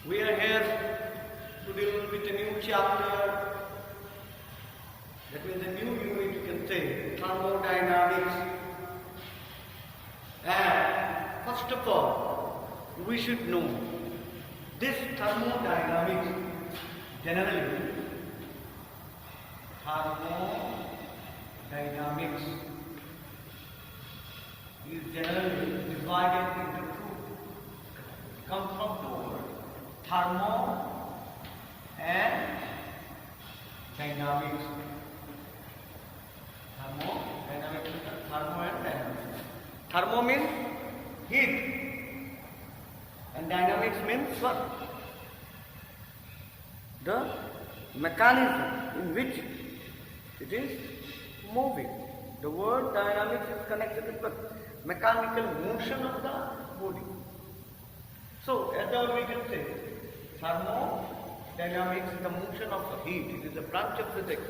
We are here to deal with a new chapter. That means a new unit, you can say, thermodynamics. And first of all, we should know this thermodynamics generally. Thermodynamics is generally divided into two. It comes from two words, thermo and dynamics. Thermo and dynamics. Thermo means heat and dynamics means what? The mechanism in which it is moving. The word dynamics is connected with the mechanical motion of the body. So, as we can say, thermodynamics is the motion of the heat. It is a branch of physics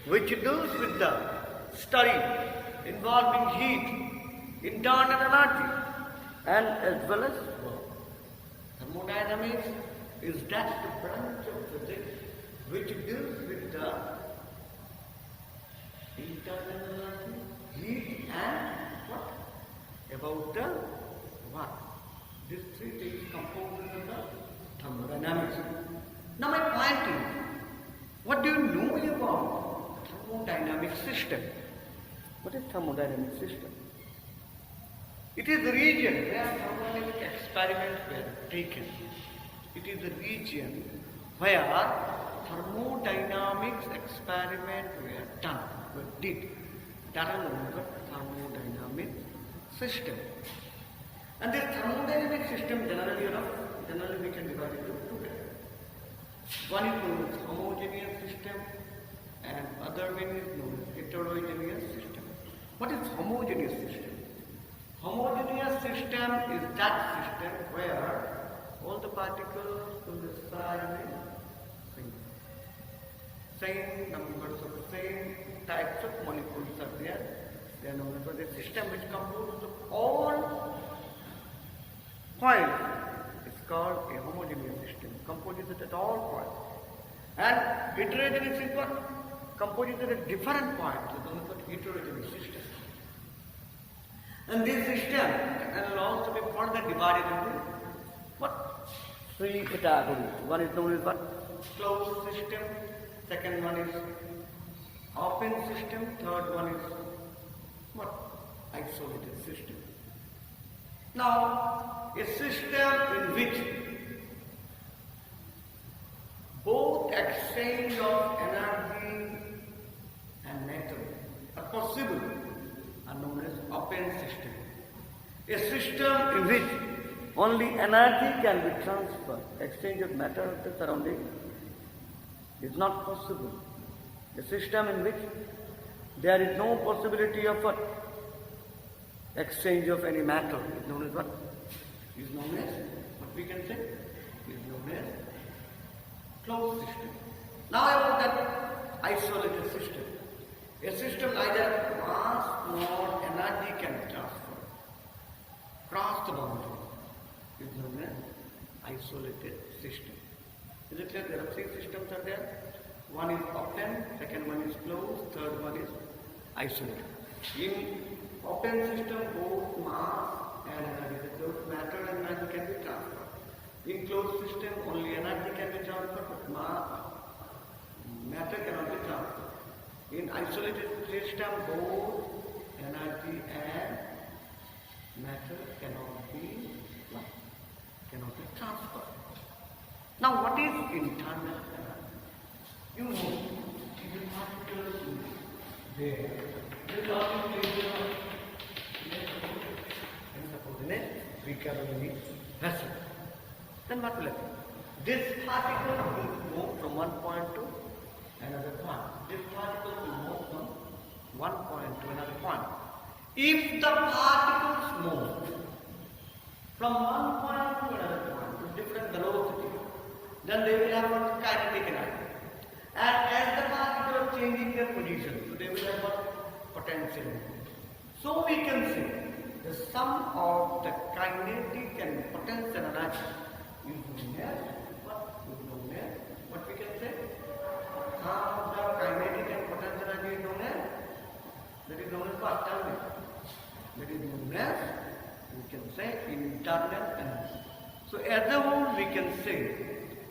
which deals with the study involving heat, internal energy, and as well as work. Thermodynamics is that branch of physics which deals with the internal energy, heat, and what? About the work. These three things compose the thermodynamics. Now my point is, what do you know about thermodynamic system? What is thermodynamic system? It is the region where thermodynamic experiments were taken. It is the region where thermodynamics experiments were done, that are known as thermodynamic system. And this thermodynamic system generally we can divide it into two types. One is known as homogeneous system and other one is known as heterogeneous system. What is homogeneous system? Homogeneous system is that system where all the particles will be same numbers of same types of molecules are there. They are known as the system which composes of all points. It's called a homogeneous system, composes at all points. And heterogeneous is what? Composes at different points. It's known as heterogeneous system. And this system will also be further divided into what? Three categories. One is known as what? Closed system. Second one is open system. Third one is what? Isolated system. Now, a system in which both exchange of energy and matter are possible are known as open system. A system in which only energy can be transferred, exchange of matter of the surrounding is not possible. A system in which there is no possibility of what? Exchange of any matter is known as what? Is known as, what we can say? Is known as closed system. Now about that isolated system. A system neither mass nor energy can be transferred. Cross the boundary is known as isolated system. Is it clear? There are three systems are there. One is open, second one is closed, third one is isolated. In open system, both mass and energy, both matter and energy can be transferred. In closed system, only energy can be transferred, but matter cannot be transferred. In isolated system, both energy and matter cannot be transferred. Now, what is internal energy? You know, in the particles there is obviously in a recurrent vessel. Then what will happen? This particle will move from one point to another point. This particle will move from one point to another point. If the particles move from one point to another point with different velocity, then they will have what? Kinetic energy. And as the particles are changing their position, so they will have what? Potential energy. So we can say the sum of the kinetic and potential energy is known as That is known as, we can say, internal energy. So as a whole, we can say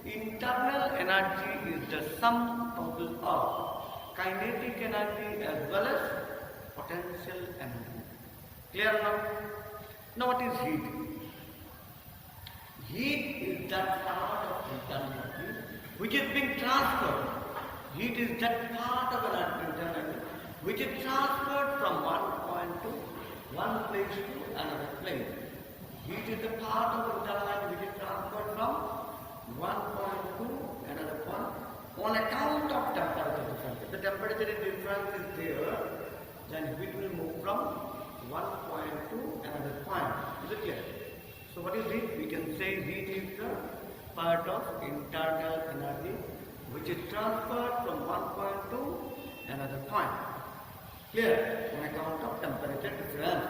internal energy is the sum total of kinetic energy as well as potential energy. Clear now? Now what is heat? Heat is that part of internal energy which is being transferred. Heat is that part of an internal energy which is transferred from one point to one place to another place. Heat is the part of internal energy which is transferred from one point to another point on account of temperature difference. If the temperature difference is there, then heat will move from one point to another point. Is it clear? So what is heat? We can say heat is the part of internal energy which is transferred from one point to another point. Clear? On account of temperature difference.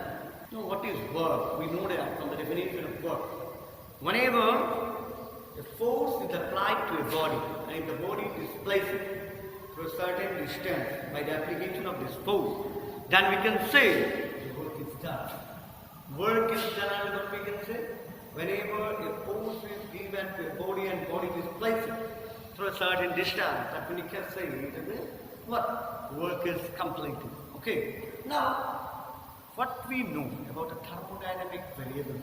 Now what is work? We know that from the definition of work. Whenever a force is applied to a body and if the body displaces through a certain distance by the application of this force, then we can say the work is done. Work is done, and what we can say? Whenever a force is given to a body and body displaces through a certain distance, that we can say it is what? Work is completed. Okay. Now, what we know about a thermodynamic variable,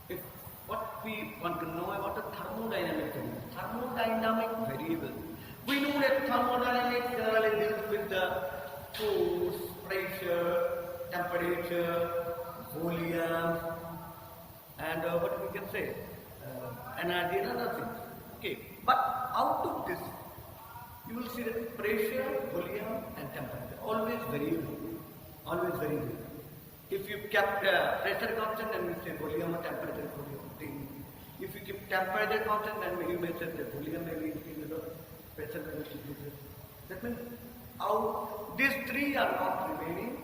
if what we want to know about a thermodynamic variable, we know that thermodynamics generally deals with the force, pressure, temperature, volume, and what we can say, energy and other things. Okay, but out of this, you will see that pressure, volume, and temperature always variable. Always variable. If you kept pressure constant, then we say volume or temperature volume. If you keep temperature constant, then you may say the volume may be increased or pressure may be increased. That means these three are not remaining.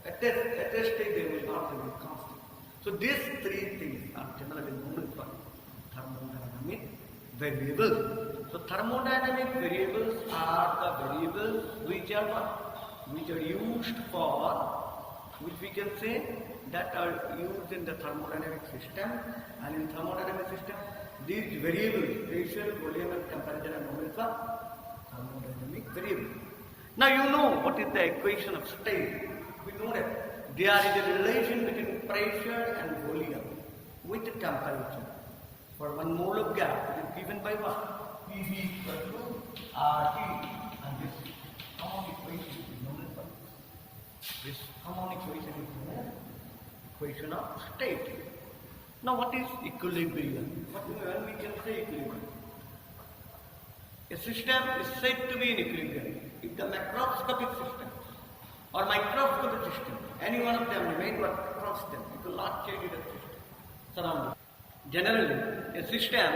At this stage, they will not remain constant. So these three things are generally known as thermodynamic variables. So thermodynamic variables are the variables which are used for, which we can say that are used in the thermodynamic system, and in thermodynamic system these variables, pressure, volume and temperature are known as the thermodynamic variables. Now you know what is the equation of state. We know that there is a relation between pressure and volume with the temperature. For 1 mole of gas, it is given by what? Pv equal to RT, and this common equation is known as what? This common equation is known as equation of state. Now what is equilibrium? When we can say equilibrium? A system is said to be in equilibrium if the macroscopic system or microscopic system, any one of them remain what constant, it will not change the system surrounding. Generally, a system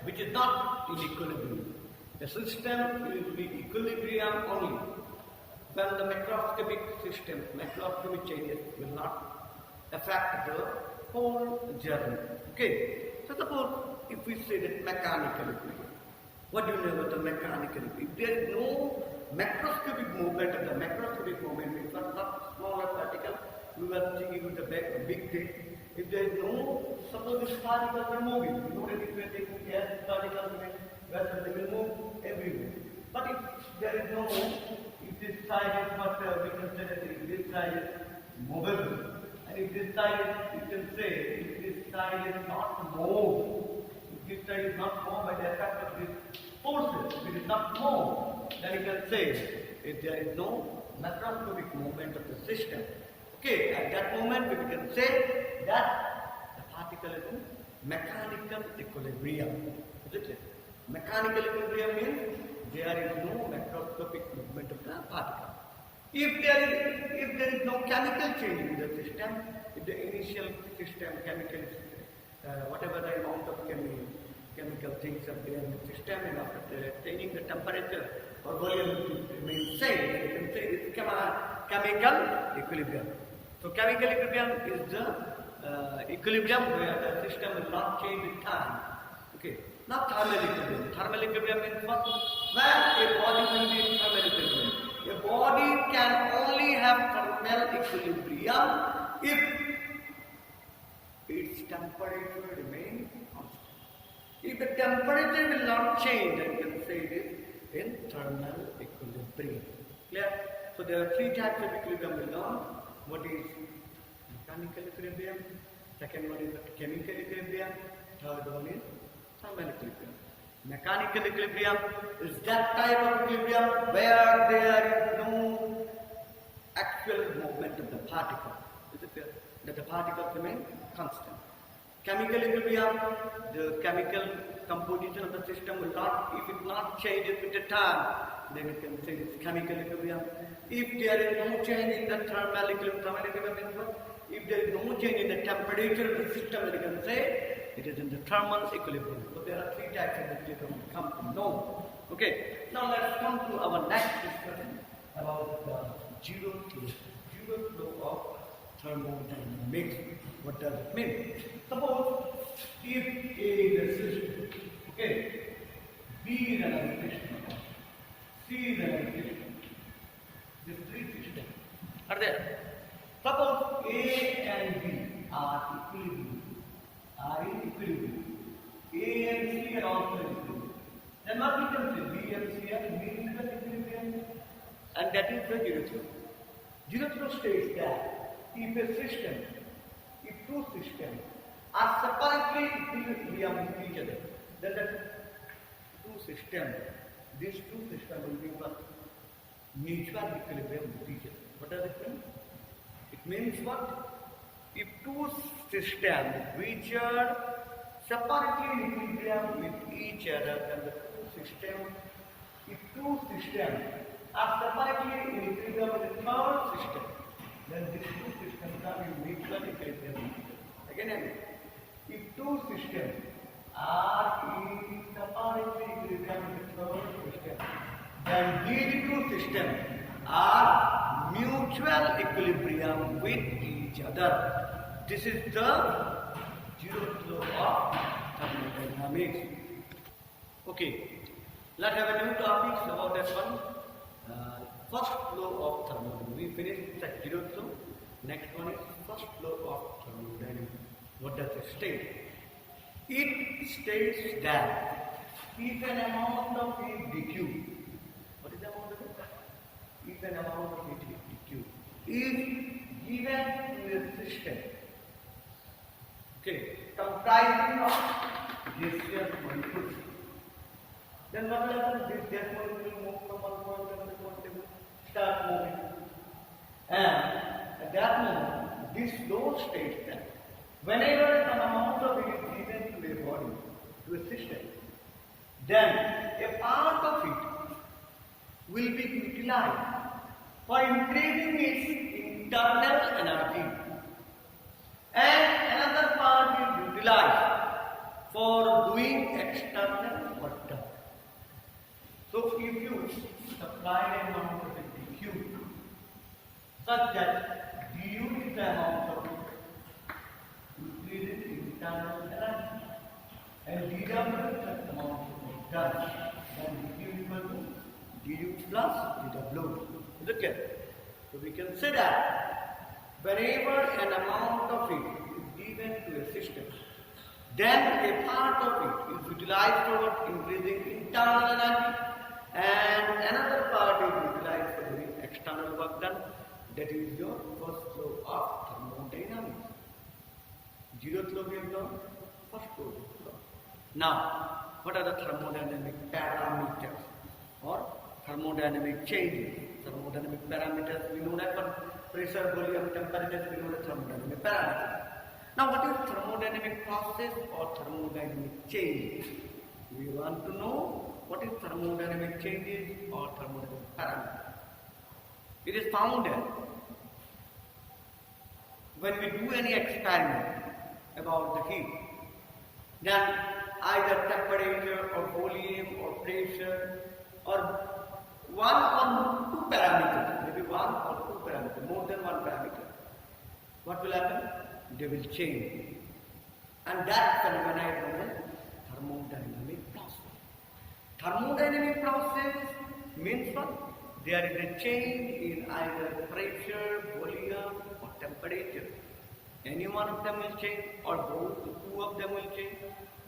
which is not in equilibrium, a system will be equilibrium only when the macroscopic system, macroscopic changes will not affect the whole journey. Okay, so suppose if we say that mechanical equilibrium, what do you know about the mechanical equilibrium? If there is no macroscopic movement of the macroscopic movement, means not smaller particle, we were thinking with the big thing. If there is no, suppose this particle are moving, you know that if we are taking gas particles, they will move everywhere. But if there is no, if this side is what we can say that this side is movable, and if this side is, you can say, if this side is not moved, if this side is not moved by the effect of these forces, if it is not moved, then you can say if there is no macroscopic movement of the system. Okay, at that moment we can say that the particle is in mechanical equilibrium. Is it clear? Mechanical equilibrium means there is no macroscopic movement of the particle. If there is no chemical change in the system, if the initial system chemical, whatever the amount of chemical things are there in the system, and after changing the temperature or volume remains same, then you can say it's chemical equilibrium. So chemical equilibrium is the equilibrium where the system will not change with time. Okay. Now thermal equilibrium. Thermal equilibrium means what? When a body will be in thermal equilibrium. A body can only have thermal equilibrium if its temperature remains constant. If the temperature will not change, then you can say it is in thermal equilibrium. Clear? So there are three types of equilibrium we learned. What is mechanical equilibrium? Second one is chemical equilibrium. Third one is thermal equilibrium. Mechanical equilibrium is that type of equilibrium where there is no actual movement of the particle. Is it clear? That the particles remain constant. Chemical equilibrium, the chemical composition of the system will not, if it not changes with the time, then you can say it's chemical equilibrium. If there is no change in the thermal equilibrium means what? If there is no change in the temperature of the system, then you can say it is in the thermal equilibrium. So there are three types of equilibrium we come to know. Okay, now let's come to our next discussion about the zero flow of thermodynamics. What does it mean? Suppose if A is a system, okay, B is another system, C is another system. These three systems are there. Suppose A and B are in equilibrium. A and C are also in equilibrium. Then what we can say? B and C are mutual equilibrium, and that is the zero flow. Zero flow states that if a system, if two systems are separately equilibrium with each other, then the these two systems will be mutual equilibrium with each other. What does it mean? It means what? If two systems which are separately in equilibrium with each other, then the if two systems are separately in equilibrium with the third system, then these two systems are in mutual equilibrium. Again, if two systems are in separately equilibrium with the third system, then these two systems are mutual equilibrium with each other. This is the zero flow of thermodynamics. Okay, let's have a new topic about that one. First flow of thermodynamics. We finished the zero flow. Next one is first flow of thermodynamics. What does it state? It states that if an amount of heat dq, what is the amount of heat? If an amount of heat dq is given to a system, okay, comprising of gaseous molecules, then what will happen? This gas molecule move from one point to another point, start moving, and at that moment, this law states that whenever an amount of heat is given to a body, to a system, then a part of it will be utilized for increasing its internal energy, and another part is utilized for doing external work. So if you supply an amount of dq such that du is the amount of increases internal energy, and dw is the amount of done, then dq is equal to du plus dw. Is it clear? So we can say that whenever an amount of it is given to a system, then a part of it is utilized for increasing internal energy, and another part is utilized for doing external work done. That is your first law of thermodynamics. Zero flow we have done, first law. Now, what are the thermodynamic parameters or thermodynamic changes? Thermodynamic parameters, we know that one. Pressure, volume, temperature, we know the thermodynamic parameters. Now, what is thermodynamic process or thermodynamic change? We want to know what is thermodynamic changes or thermodynamic parameters. It is found that when we do any experiment about the heat, then either temperature or volume or pressure or one or two parameters, maybe one or two parameters, more than one parameter, what will happen? They will change. And that phenomena is known as thermodynamic process. Thermodynamic process means what? there is a change in either pressure, volume or temperature. Any one of them will change or both, the two of them will change.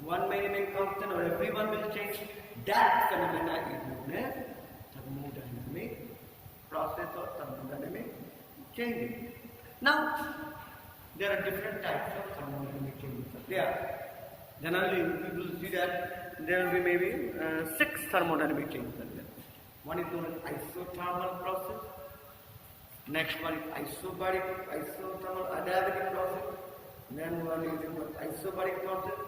One may remain constant or everyone will change. That phenomena is known as thermodynamic process or thermodynamic changing. Now, there are different types of thermodynamic changes. Generally, you will see that there will be maybe 6 thermodynamic changes. One is known as isothermal process. Next one is isothermal adiabatic process. Then one is isobaric process.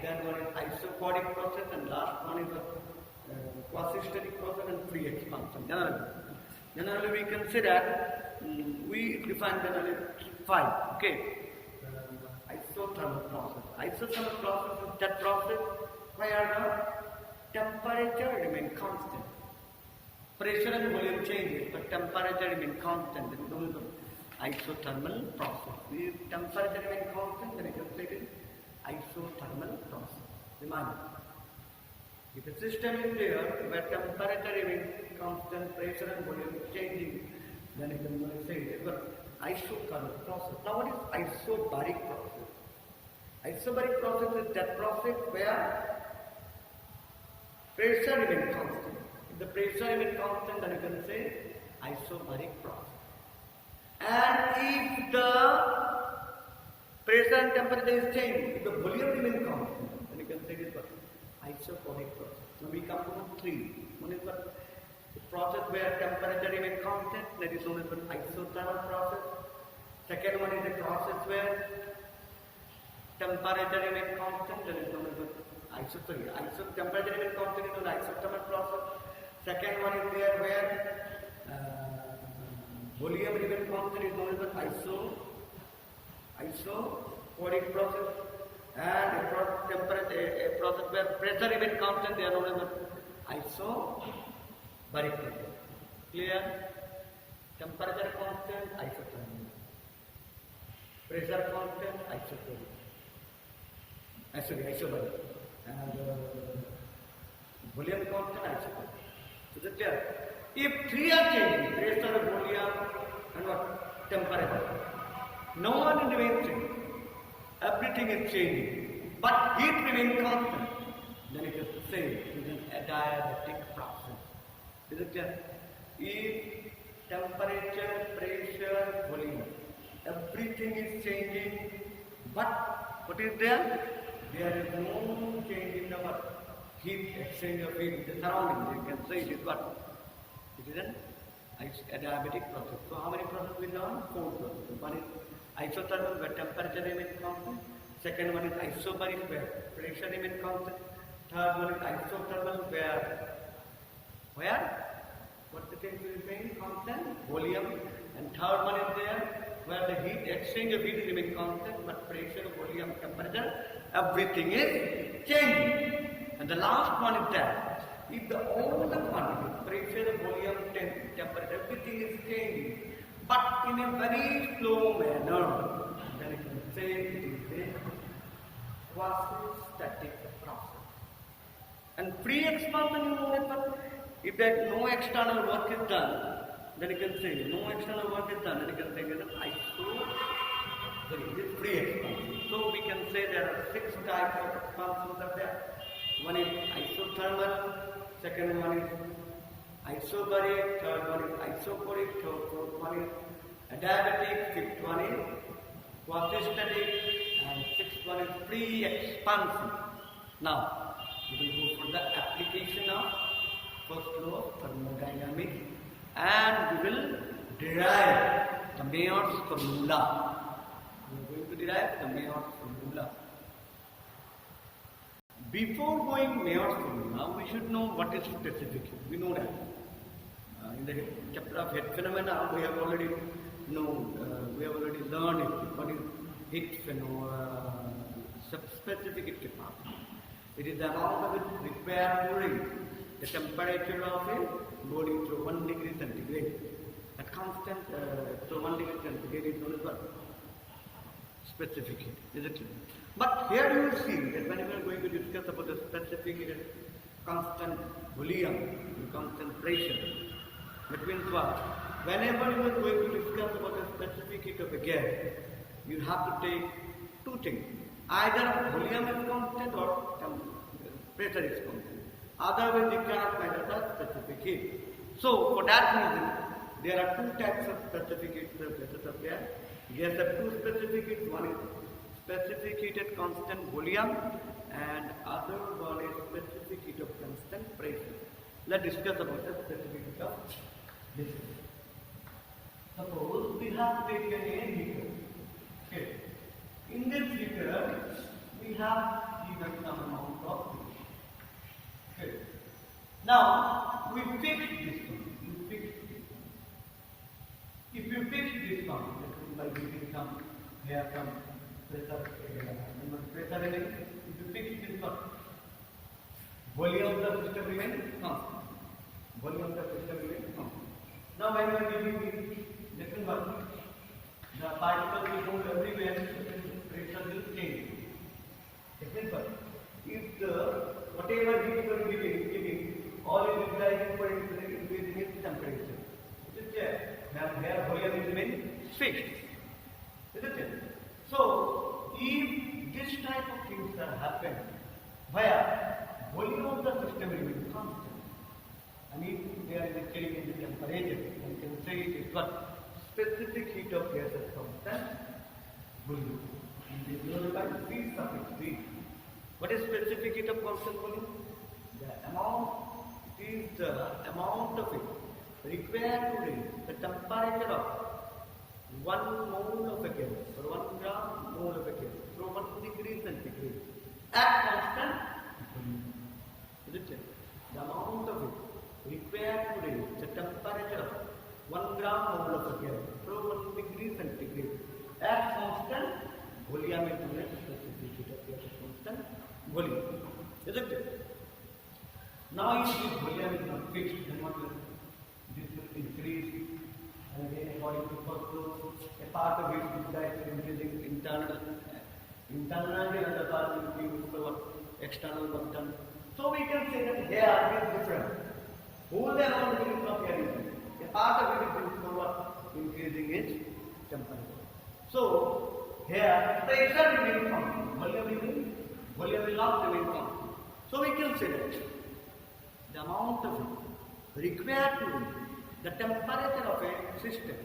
Then one is isocodic process, and last one is the quasi-static process and free expansion. Generally, we can say that we define generally 5. Okay. Isothermal process. Isothermal process is that process where the temperature remains constant. Pressure and volume changes, but temperature remains constant. That is known as isothermal process. If temperature remains constant, then you can say it is isothermal process. Remember, if a system is there where temperature remains constant, pressure and volume is changing, then you can say it is an isothermal process. Now, what is isobaric process? Isobaric process is that process where pressure remains constant. If the pressure remains constant, then you can say isobaric process. And if the pressure and temperature is changed, if the volume remains constant, then you can say it is isocodic process. Now we come to 3. One is the process where temperature remains constant, that is known as an isothermal process. Second one is the process where temperature remains constant, that is known as temperature remains constant is known as isothermal process. Second one is there where volume remains constant is known as an isocodic process. And a process where pressure remains constant, they are known as isobaric process. Clear? Temperature constant, isothermal. Pressure constant, isobaric. And volume constant, isothermal. So that's clear. If 3 are changing, pressure, volume, and what? Temperature. No one remains changing. Everything is changing, but heat remains constant. Then it is the same. It is an adiabatic process. Is it clear? If temperature, pressure, volume, everything is changing, but what is there? There is no change in the heat exchange of heat in the surroundings. You can say it is what? It is an adiabatic process. So how many processes we learn? 4 processes. One is isothermal, where temperature remains constant. Second one is isobaric, where pressure remains constant. Third one is isothermal, where what the temperature remains constant? Volume. And third one is there where the heat exchange of heat remains constant, but pressure, volume, temperature, everything is changing. And the last one is that if all the quantities, pressure, volume, temperature, everything is changing, but in a very slow manner, then you can say it is a quasi-static process. And free expansion, you know that if that no external work is done, then you can say no external work is done, then you can say it is free expansion. So we can say there are 6 types of expansions are there. One is isothermal, second one is isobaric, third one is isocodic, fourth one is adiabatic, fifth one is quasi-static, and sixth one is free expansion. Now, we will go for the application of first law of thermodynamics, and we will derive the Mayer's formula. We are going to derive the Mayer's formula. Before going Mayer's formula, we should know what is specific heat. We know that. In the chapter of heat phenomena, we have already learned it. What is heat phenomena? Specific heat capacity. It is the amount of it required to raise the temperature of a body to 1 degree centigrade. A constant to 1 degree centigrade is known as what? Specific heat. Is it clear? But here you will see that when we are going to discuss about the specific heat, constant volume, constant pressure, That means what? Whenever you are going to discuss about a specific heat of a gas, you have to take two things. Either volume is constant or pressure is constant. Otherwise, you cannot measure the specific heat. So, for that reason, there are two types of specific heat surfaces of gas. Gas have two specific heats. One is specific heat at constant volume, and other one is specific heat of constant pressure. Let's discuss about the specific heat of this. Suppose we have taken a heater. Okay. In this heater, we have given some amount of heat. Okay. Now, we fix this one. If you fix this one, by giving some here some pressure, if you fix this one, volume of the system remains constant. Now, when you are giving the second one, the particles will move everywhere, pressure will change. Second one, if the whatever heat you are giving, all is utilizing for increasing its temperature. Is it clear? Now, here volume is remaining fixed. Is it clear? So, if this type of things are happening, where volume of the system remains constant, and if there is a change in the temperature, you can say it is what? Specific heat of gas is constant volume. And this is by C suffix V. What is specific heat of constant volume? The amount is the amount of it required to raise the temperature of 1 mole of a gas or 1 gram mole of a gas from 1 degree centigrade at constant volume. Is it clear? The amount of it required to raise the temperature of 1 gram mole of a gas from 1 degree centigrade at constant volume is known as specific heat of gas at constant volume. Is it clear? Now, if this volume is not fixed, then what will this will increase, and then according to first law, a part of it is that increasing internal and other part will be used for external constant. So we can say that here is different. Whole amount will not be increasing. A part of it is used for increasing its temperature. So here pressure remains constant, volume will not remain constant. So we can say that the amount of it required to raise the temperature of a system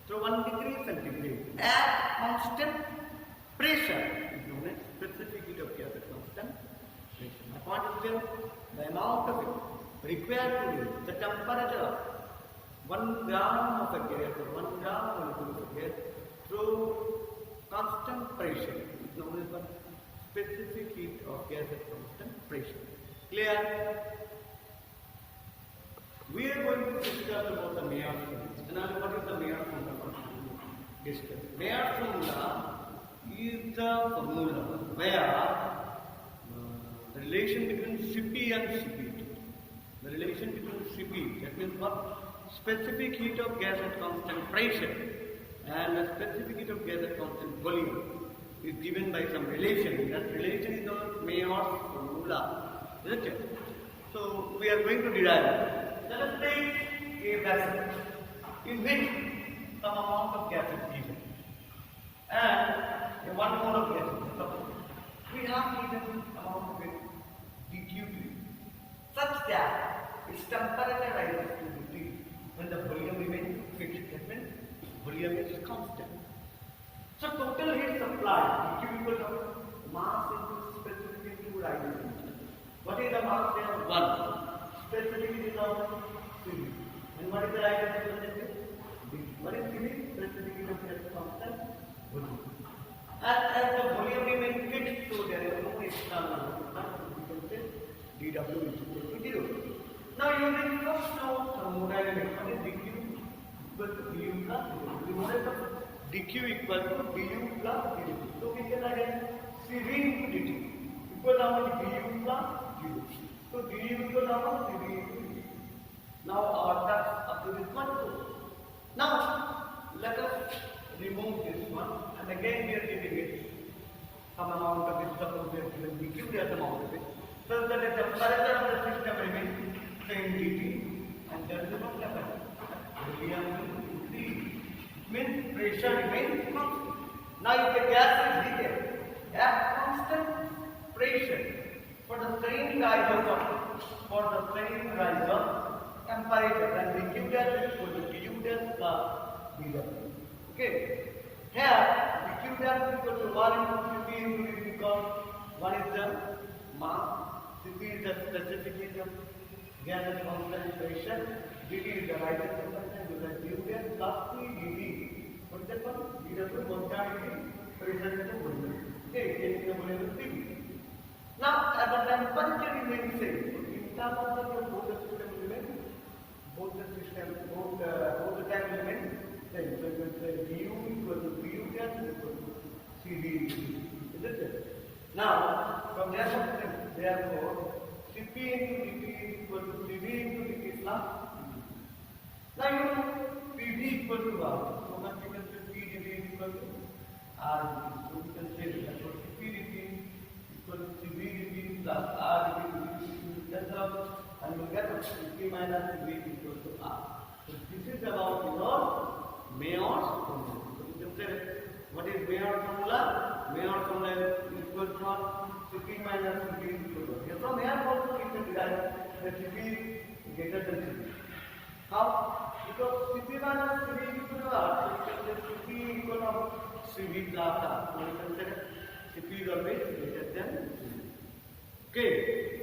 to 1 degree centigrade at constant pressure is known as specific heat of gas at constant pressure. My point is clear. The amount of it required to raise the temperature of 1 gram of a gas or 1 gram molecule of a gas through constant pressure is known as the specific heat of gas at constant pressure. Clear? We are going to discuss about the Mayer formula. Now, what is the Mayer formula? Discuss. Mayer formula is the formula where the relation between Cp and Cp. The relation between Cp, that means what? Specific heat of gas at constant pressure and the specific heat of gas at constant volume is given by some relation. That relation is known as Mayer's formula. Isn't it? So, we are going to derive it. Let us take a vessel in which some amount of gas is given and 1 mole of gas is given. We have given amount of it dQ2 such that its temperature rises to dT when the volume remains fixed. That means volume is constant. So total heat supplied dQ equals to mass into specific into rising temperature. What is the mass there? 1. Specific is of Cv. And what is the right temperature? What is Cv? Specific is of constant volume. As the volume remains fixed, so there is no external movement. We can say dW is equal to 0. Now using first law of thermodynamics, what is dQ equal to du plus dV? We know that dQ equal to du plus dV. So we can again Cv into dt equal to du plus dV. So du equal to Cv into dt. Now our task up to this one. Now let us remove this one, and again we are giving it some amount of it. Suppose we are given dQ, there's amount of it, so that the temperature of the system remains same dt, and there is no level. helium will increase. Means pressure remains constant. Now if the gas is heated at constant pressure for the same rise of temperature, then dQ dash is equal to du dash plus dW. Okay. Here dQ dash is equal to 1 into Cp into dV because 1 is the mass, Cp is the specific heat of gas at constant pressure, dV is the rising temperature, so that du dash plus P dV. What is that one? dW quantity pressure into volume. Okay, in the volume P. Now, as the temperature remains same, so in terms of the both the system remain, both the time remain same. So you will say du equal to du dash equal to Cv, isn't it? Now, from therefore, Cp into dT is equal to Cv into dT plus dV. Now you know Pv equal to R. So much we can say P dV is equal to R dV. So we can say that so Cp dT equal to Cv dV plus R dV. That's how, and you get Cp minus Cv equal to R. So this is about your Mayor's formula. So you can say what is Mayor's formula? Mayor's formula is equal to Cp minus Cv equal to R. From here also we can derive that Cp is greater than Cv. How? Because Cp minus Cv equal to R, so you can say Cp equal to Cv plus R. So you can say Cp is always greater than Cv. Okay.